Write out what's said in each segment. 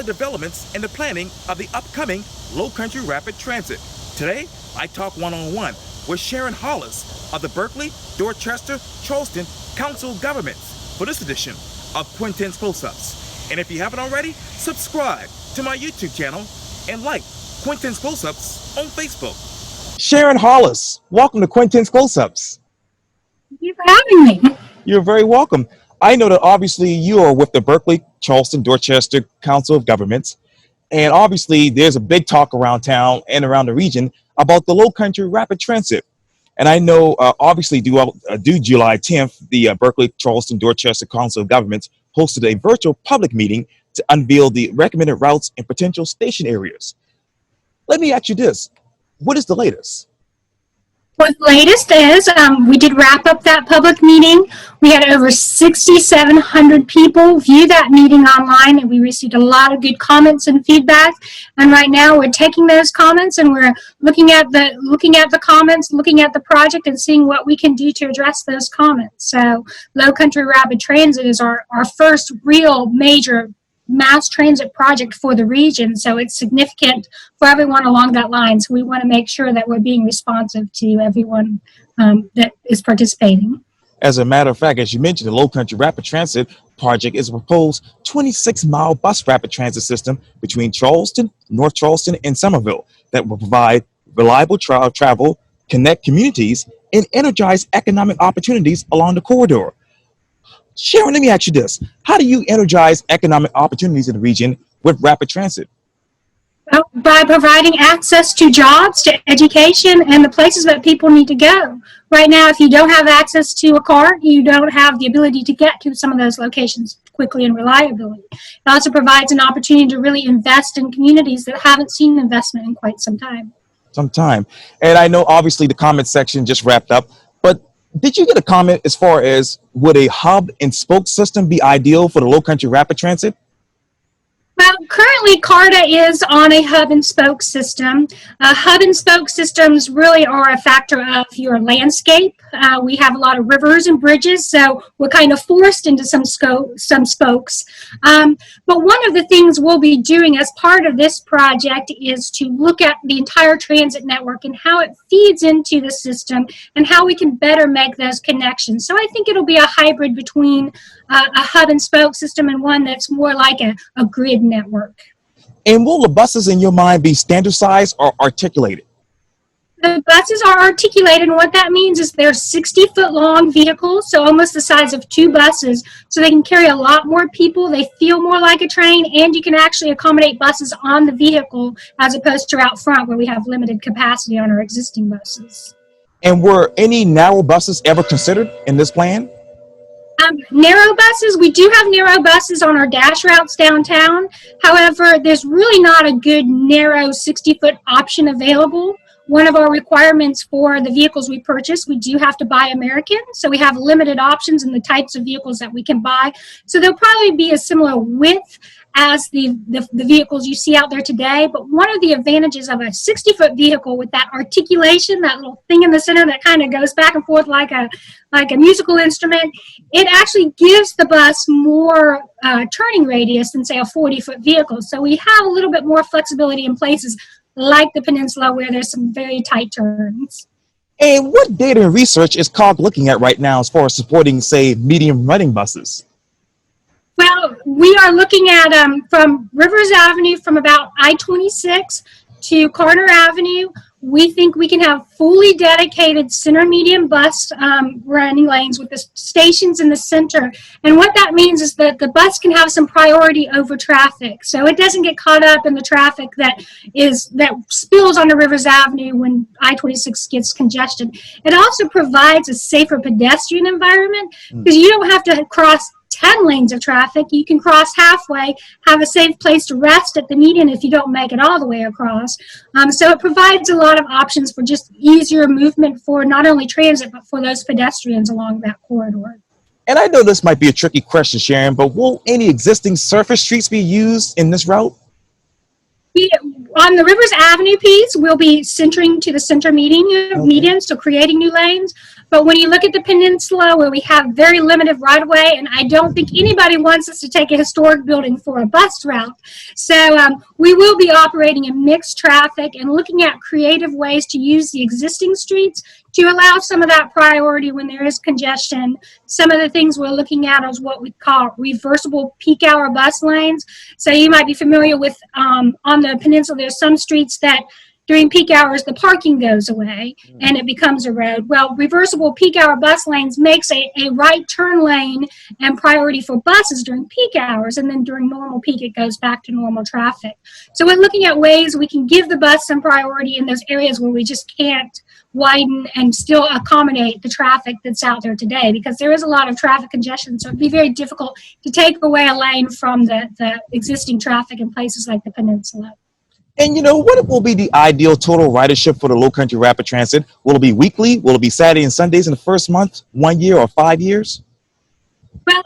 the developments and the planning of the upcoming Lowcountry Rapid Transit. Today, I talk one-on-one with Sharon Hollis of the Berkeley-Dorchester-Charleston Council of Governments for this edition of Quintin's Close-Ups. And if you haven't already, subscribe to my YouTube channel and like Quintin's Close-Ups on Facebook. Sharon Hollis, welcome to Quintin's Close-Ups. Thank you for having me. You're very welcome. I know that obviously you are with the Berkeley-Charleston-Dorchester Council of Governments, and obviously there's a big talk around town and around the region about the Lowcountry Rapid Transit. And I know obviously due July 10th, the Berkeley-Charleston-Dorchester Council of Governments hosted a virtual public meeting to unveil the recommended routes and potential station areas. Let me ask you this, what is the latest? What the latest is, we did wrap up that public meeting. We had over 6,700 people view that meeting online, and we received a lot of good comments and feedback. And right now we're taking those comments and we're looking at the comments, looking at the project and seeing what we can do to address those comments. So Lowcountry Rapid Transit is our first real major mass transit project for the region, so it's significant for everyone along that line. So we want to make sure that we're being responsive to everyone that is participating. As a matter of fact, as you mentioned, the Lowcountry Rapid Transit project is a proposed 26-mile bus rapid transit system between Charleston, North Charleston, and Somerville that will provide reliable travel, connect communities, and energize economic opportunities along the corridor. Sharon, let me ask you this. How do you energize economic opportunities in the region with rapid transit? Well, by providing access to jobs, to education, and the places that people need to go. Right now, if you don't have access to a car, you don't have the ability to get to some of those locations quickly and reliably. It also provides an opportunity to really invest in communities that haven't seen investment in quite some time. And I know obviously the comment section just wrapped up, but did you get a comment as far as would a hub and spoke system be ideal for the Lowcountry Rapid Transit? Well, currently CARTA is on a hub and spoke system. Hub and spoke systems really are a factor of your landscape. We have a lot of rivers and bridges, so we're kind of forced into some spokes. But one of the things we'll be doing as part of this project is to look at the entire transit network and how it feeds into the system and how we can better make those connections. So I think it'll be a hybrid between a hub and spoke system and one that's more like a grid network. And will the buses in your mind be standardized or articulated? The buses are articulated, and what that means is they're 60-foot long vehicles, so almost the size of two buses, so they can carry a lot more people. They feel more like a train, and you can actually accommodate buses on the vehicle as opposed to out front where we have limited capacity on our existing buses. And were any narrow buses ever considered in this plan? Narrow buses, we do have narrow buses on our dash routes downtown. However, there's really not a good narrow 60-foot option available. One of our requirements for the vehicles we purchase, we do have to buy American, so we have limited options in the types of vehicles that we can buy. So there'll probably be a similar width as the vehicles you see out there today, but one of the advantages of a 60-foot vehicle with that articulation, that little thing in the center that kind of goes back and forth like a musical instrument, it actually gives the bus more turning radius than say a 40-foot vehicle. So we have a little bit more flexibility in places like the peninsula where there's some very tight turns. And what data and research is COG looking at right now as far as supporting, say, medium running buses? Well, we are looking at from Rivers Avenue, from about I-26 to Carter Avenue. We think we can have fully dedicated center medium bus running lanes with the stations in the center. And what that means is that the bus can have some priority over traffic. So it doesn't get caught up in the traffic that spills onto Rivers Avenue when I-26 gets congested. It also provides a safer pedestrian environment because you don't have to cross 10 lanes of traffic. You can cross halfway, have a safe place to rest at the median if you don't make it all the way across. So it provides a lot of options for just easier movement for not only transit, but for those pedestrians along that corridor. And I know this might be a tricky question, Sharon, but will any existing surface streets be used in this route? We, on the Rivers Avenue piece, we'll be centering to the center median, so creating new lanes. But when you look at the peninsula, where we have very limited right-of-way, and I don't think anybody wants us to take a historic building for a bus route. So we will be operating in mixed traffic and looking at creative ways to use the existing streets to allow some of that priority when there is congestion. Some of the things we're looking at is what we call reversible peak hour bus lanes. So you might be familiar with on the peninsula, there's some streets that during peak hours, the parking goes away and it becomes a road. Well, reversible peak hour bus lanes makes a right turn lane and priority for buses during peak hours. And then during normal peak, it goes back to normal traffic. So we're looking at ways we can give the bus some priority in those areas where we just can't widen and still accommodate the traffic that's out there today, because there is a lot of traffic congestion. So it'd be very difficult to take away a lane from the existing traffic in places like the peninsula. And what will be the ideal total ridership for the Lowcountry Rapid Transit? Will it be weekly? Will it be Saturday and Sundays in the first month, 1 year, or 5 years? Well,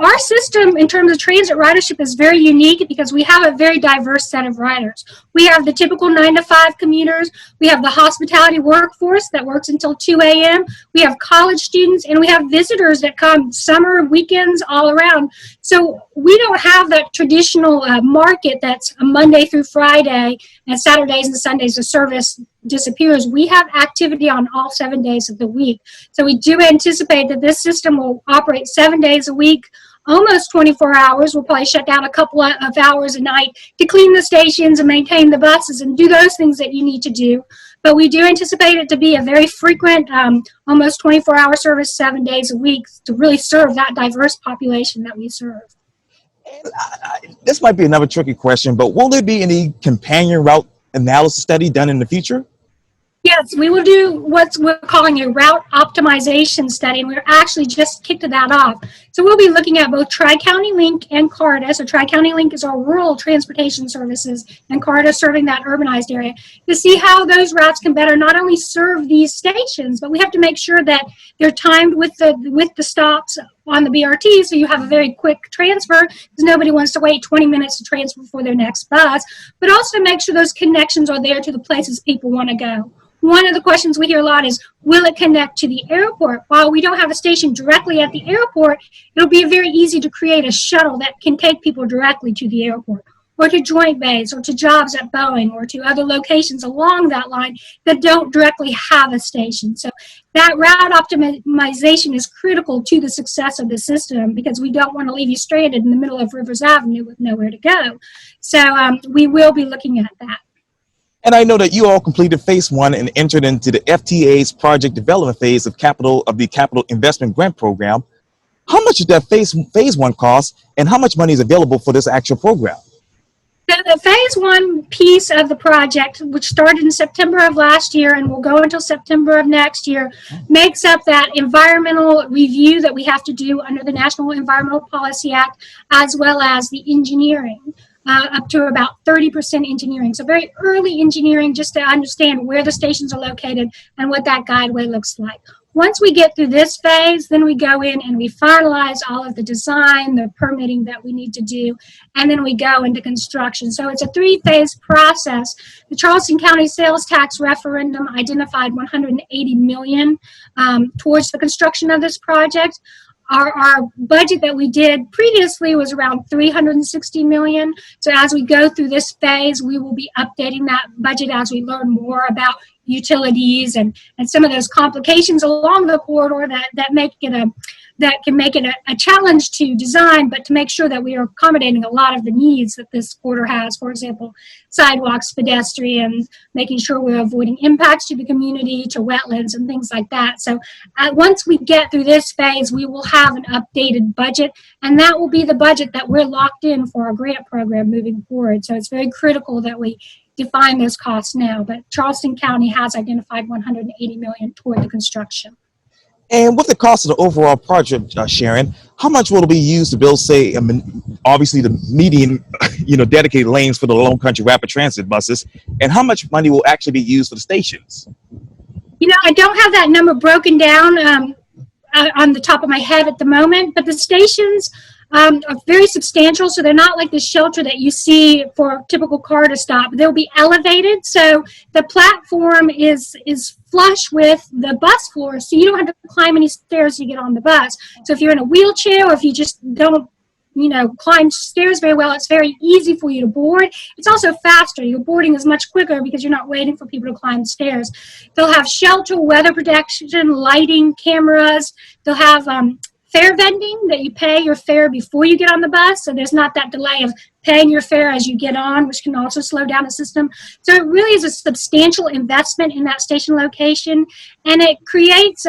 our system in terms of transit ridership is very unique because we have a very diverse set of riders. We have the typical 9-to-5 commuters. We have the hospitality workforce that works until 2 a.m. We have college students, and we have visitors that come summer, weekends, all around. So we don't have that traditional market that's a Monday through Friday, and Saturdays and Sundays the service disappears. We have activity on all 7 days of the week. So we do anticipate that this system will operate 7 days a week, almost 24 hours. We'll probably shut down a couple of hours a night to clean the stations and maintain the buses and do those things that you need to do. But we do anticipate it to be a very frequent, almost 24-hour service 7 days a week to really serve that diverse population that we serve. This might be another tricky question, but will there be any companion route analysis study done in the future? Yes, we will do what we're calling a route optimization study, and we're actually just kicked that off. So we'll be looking at both Tri-County Link and CARTA. So Tri-County Link is our rural transportation services, and CARTA serving that urbanized area, to see how those routes can better not only serve these stations, but we have to make sure that they're timed with the stops on the BRT, so you have a very quick transfer, because nobody wants to wait 20 minutes to transfer for their next bus, but also make sure those connections are there to the places people want to go. One of the questions we hear a lot is, will it connect to the airport? While we don't have a station directly at the airport, it'll be very easy to create a shuttle that can take people directly to the airport, or to Joint Base, or to jobs at Boeing, or to other locations along that line that don't directly have a station. So that route optimization is critical to the success of the system, because we don't want to leave you stranded in the middle of Rivers Avenue with nowhere to go. So we will be looking at that. And I know that you all completed phase 1 and entered into the FTA's project development phase of the Capital Investment Grant Program. How much did that phase 1 cost, and how much money is available for this actual program? The phase 1 piece of the project, which started in September of last year and will go until September of next year, makes up that environmental review that we have to do under the National Environmental Policy Act, as well as the engineering. Up to about 30% engineering. So very early engineering, just to understand where the stations are located and what that guideway looks like. Once we get through this phase, then we go in and we finalize all of the design, the permitting that we need to do, and then we go into construction. So it's a 3-phase process. The Charleston County sales tax referendum identified $180 million towards the construction of this project. Our budget that we did previously was around $360 million. So as we go through this phase, we will be updating that budget as we learn more about utilities and some of those complications along the corridor that can make it a challenge to design, but to make sure that we are accommodating a lot of the needs that this corridor has. For example, sidewalks, pedestrians, making sure we're avoiding impacts to the community, to wetlands and things like that. So once we get through this phase, we will have an updated budget, and that will be the budget that we're locked in for our grant program moving forward. So it's very critical that we define those costs now, but Charleston County has identified $180 million toward the construction. And with the cost of the overall project, Sharon, how much will it be used to build, say, obviously the median, dedicated lanes for the Lowcountry Rapid Transit buses, and how much money will actually be used for the stations? I don't have that number broken down on the top of my head at the moment, but the stations, are very substantial, so they're not like the shelter that you see for a typical car to stop. They'll be elevated, so the platform is flush with the bus floor, so you don't have to climb any stairs to get on the bus. So if you're in a wheelchair, or if you just don't climb stairs very well, it's very easy for you to board. It's also faster. Your boarding is much quicker because you're not waiting for people to climb stairs. They'll have shelter, weather protection, lighting, cameras. They'll have fare vending, that you pay your fare before you get on the bus, so there's not that delay of paying your fare as you get on, which can also slow down the system. So it really is a substantial investment in that station location, and it creates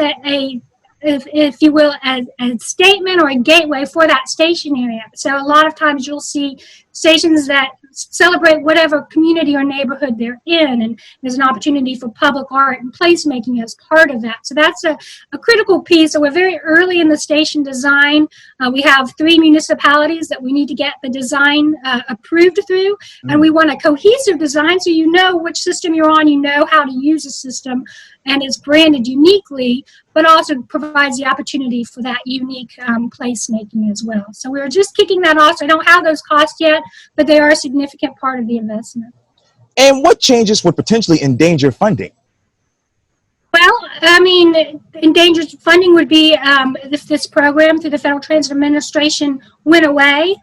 if you will, a statement or a gateway for that station area. So a lot of times you'll see stations that celebrate whatever community or neighborhood they're in, and there's an opportunity for public art and placemaking as part of that. So that's a critical piece. So we're very early in the station design. We have 3 municipalities that we need to get the design approved through, and we want a cohesive design, so you know which system you're on, you know how to use the system, and it's branded uniquely, but also provides the opportunity for that unique placemaking as well. So we're just kicking that off. So I don't have those costs yet, but they are a significant part of the investment. And what changes would potentially endanger funding? Well, I mean, endangered funding would be if this program through the Federal Transit Administration went away.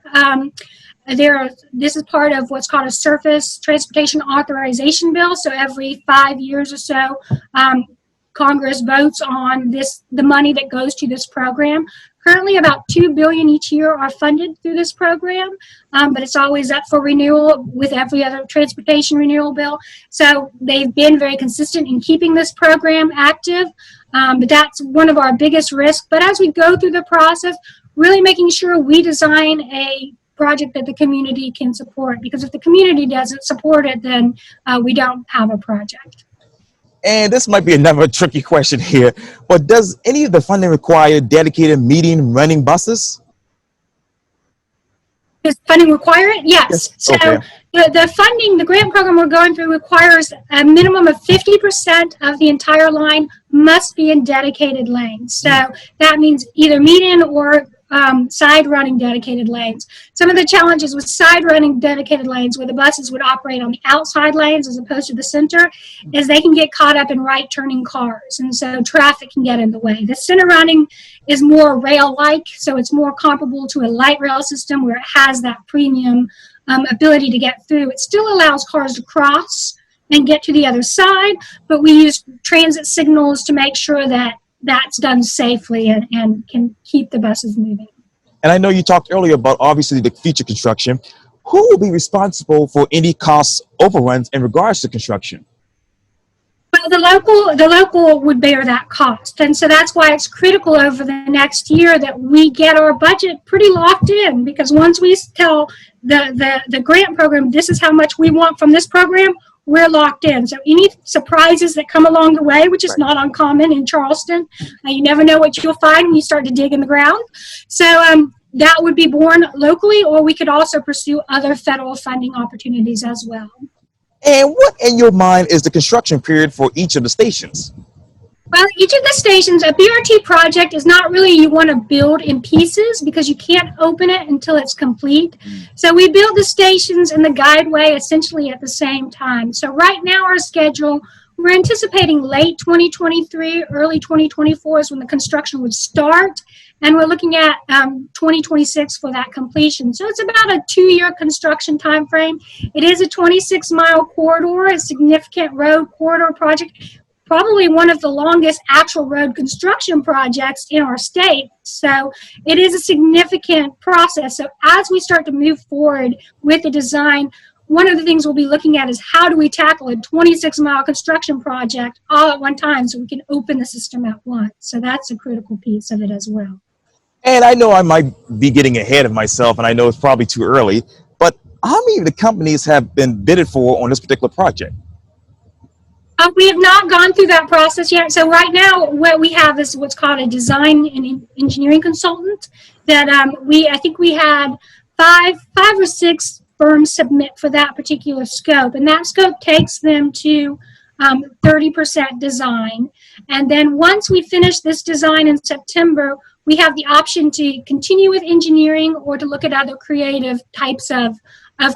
This is part of what's called a Surface Transportation Authorization Bill. So every 5 years or so, Congress votes on the money that goes to this program. Currently, about $2 billion each year are funded through this program, but it's always up for renewal with every other transportation renewal bill. So they've been very consistent in keeping this program active, but that's one of our biggest risks. But as we go through the process, really making sure we design a project that the community can support, because if the community doesn't support it, then we don't have a project. And this might be another tricky question here, but does any of the funding require dedicated median running buses? Does funding require it? Yes. So okay. the funding, the grant program we're going through requires a minimum of 50% of the entire line must be in dedicated lanes. So that means either median or side running dedicated lanes. Some of the challenges with side running dedicated lanes, where the buses would operate on the outside lanes as opposed to the center, is they can get caught up in right turning cars, and so traffic can get in the way. The center running is more rail-like, so it's more comparable to a light rail system where it has that premium ability to get through. It still allows cars to cross and get to the other side, but we use transit signals to make sure that that's done safely and can keep the buses moving. And I know you talked earlier about obviously the future construction. Who will be responsible for any cost overruns in regards to construction? Well, the local would bear that cost, and so that's why it's critical over the next year that we get our budget pretty locked in, because once we tell the grant program this is how much we want from this program, we're locked in. So any surprises that come along the way, which is not uncommon in Charleston, you never know what you'll find when you start to dig in the ground. So that would be borne locally, or we could also pursue other federal funding opportunities as well. And what in your mind is the construction period for each of the stations? Well, each of the stations, a BRT project is not really you want to build in pieces, because you can't open it until it's complete. So we build the stations and the guideway essentially at the same time. So right now our schedule, we're anticipating late 2023, early 2024 is when the construction would start. And we're looking at 2026 for that completion. So it's about a 2-year construction time frame. It is a 26-mile corridor, a significant road corridor project. Probably one of the longest actual road construction projects in our state. So it is a significant process. So as we start to move forward with the design, one of the things we'll be looking at is how do we tackle a 26-mile construction project all at one time so we can open the system at once. So that's a critical piece of it as well. And I know I might be getting ahead of myself, and I know it's probably too early, but how many of the companies have been bidded for on this particular project? We have not gone through that process yet. So right now, what we have is what's called a design and engineering consultant. That I think we had five or six firms submit for that particular scope, and that scope takes them to 30% design. And then once we finish this design in September, we have the option to continue with engineering or to look at other creative types of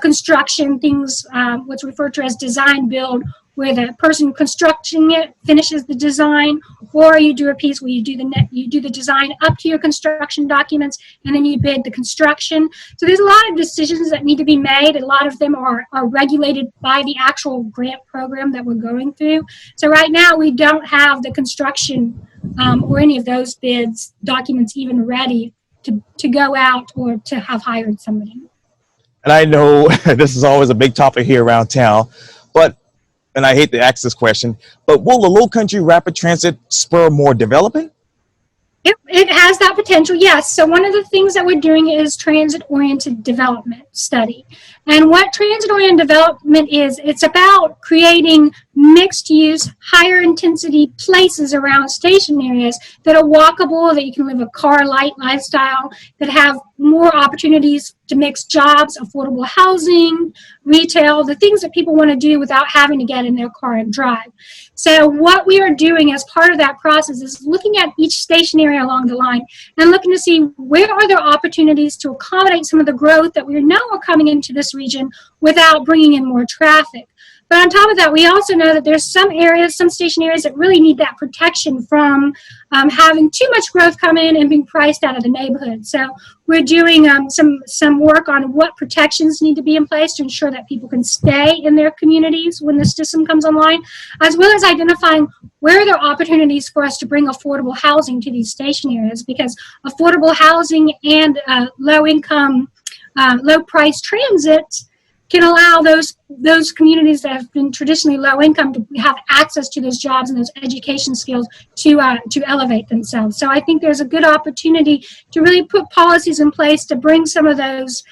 construction, things what's referred to as design build, where the person constructing it finishes the design, or you do a piece where you do the design up to your construction documents, and then you bid the construction. So there's a lot of decisions that need to be made. A lot of them are regulated by the actual grant program that we're going through. So right now we don't have the construction or any of those bids documents even ready to go out or to have hired somebody. And I know this is always a big topic here around town, but, and I hate to ask this question, but will the Lowcountry Rapid Transit spur more development? It has that potential, yes. So one of the things that we're doing is transit-oriented development study. And what transit-oriented development is, it's about creating mixed-use, higher-intensity places around station areas that are walkable, that you can live a car-light lifestyle, that have more opportunities to mix jobs, affordable housing, retail, the things that people want to do without having to get in their car and drive. So what we are doing as part of that process is looking at each station area along the line and looking to see where are there opportunities to accommodate some of the growth that we know are coming into this region without bringing in more traffic. But on top of that, we also know that there's some areas, some station areas that really need that protection from having too much growth come in and being priced out of the neighborhood. So we're doing some work on what protections need to be in place to ensure that people can stay in their communities when the system comes online, as well as identifying where are there opportunities for us to bring affordable housing to these station areas, because affordable housing and low-income, low-price transit can allow those communities that have been traditionally low income to have access to those jobs and those education skills to elevate themselves. So I think there's a good opportunity to really put policies in place to bring some of those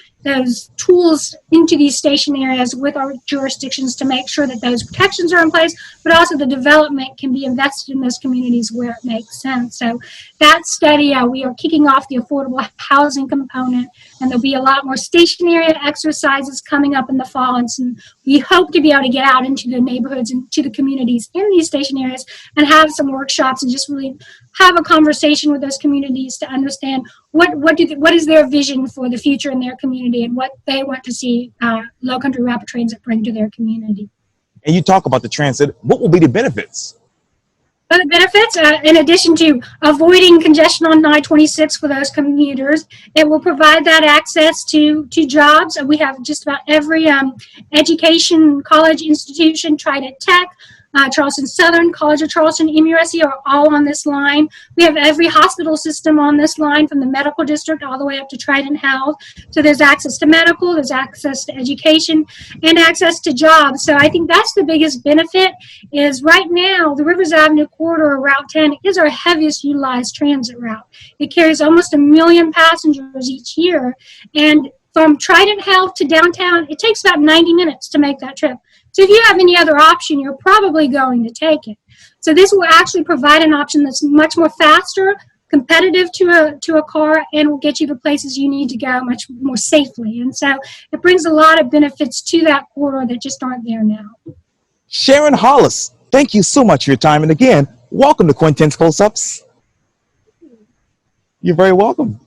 tools into these station areas with our jurisdictions to make sure that those protections are in place, but also the development can be invested in those communities where it makes sense. So that study, we are kicking off the affordable housing component, and there'll be a lot more station area exercises coming up in the fall. And we hope to be able to get out into the neighborhoods and to the communities in these station areas and have some workshops and just really have a conversation with those communities to understand what is their vision for the future in their community and what they want to see Lowcountry Rapid Transit bring to their community. And you talk about the transit, what will be the benefits? The benefits, in addition to avoiding congestion on I-26 for those commuters, it will provide that access to jobs. We have just about every education college institution, Trident Tech, Charleston Southern, College of Charleston, MUSC are all on this line. We have every hospital system on this line, from the medical district all the way up to Trident Health. So there's access to medical, there's access to education, and access to jobs. So I think that's the biggest benefit. Is right now the Rivers Avenue corridor, Route 10, is our heaviest utilized transit route. It carries almost 1 million passengers each year, and from Trident Health to downtown, it takes about 90 minutes to make that trip. So if you have any other option, you're probably going to take it. So this will actually provide an option that's much more faster, competitive to a car, and will get you to places you need to go much more safely. And so it brings a lot of benefits to that corridor that just aren't there now. Sharon Hollis, thank you so much for your time. And again, welcome to Quintin's Close-Ups. You're very welcome.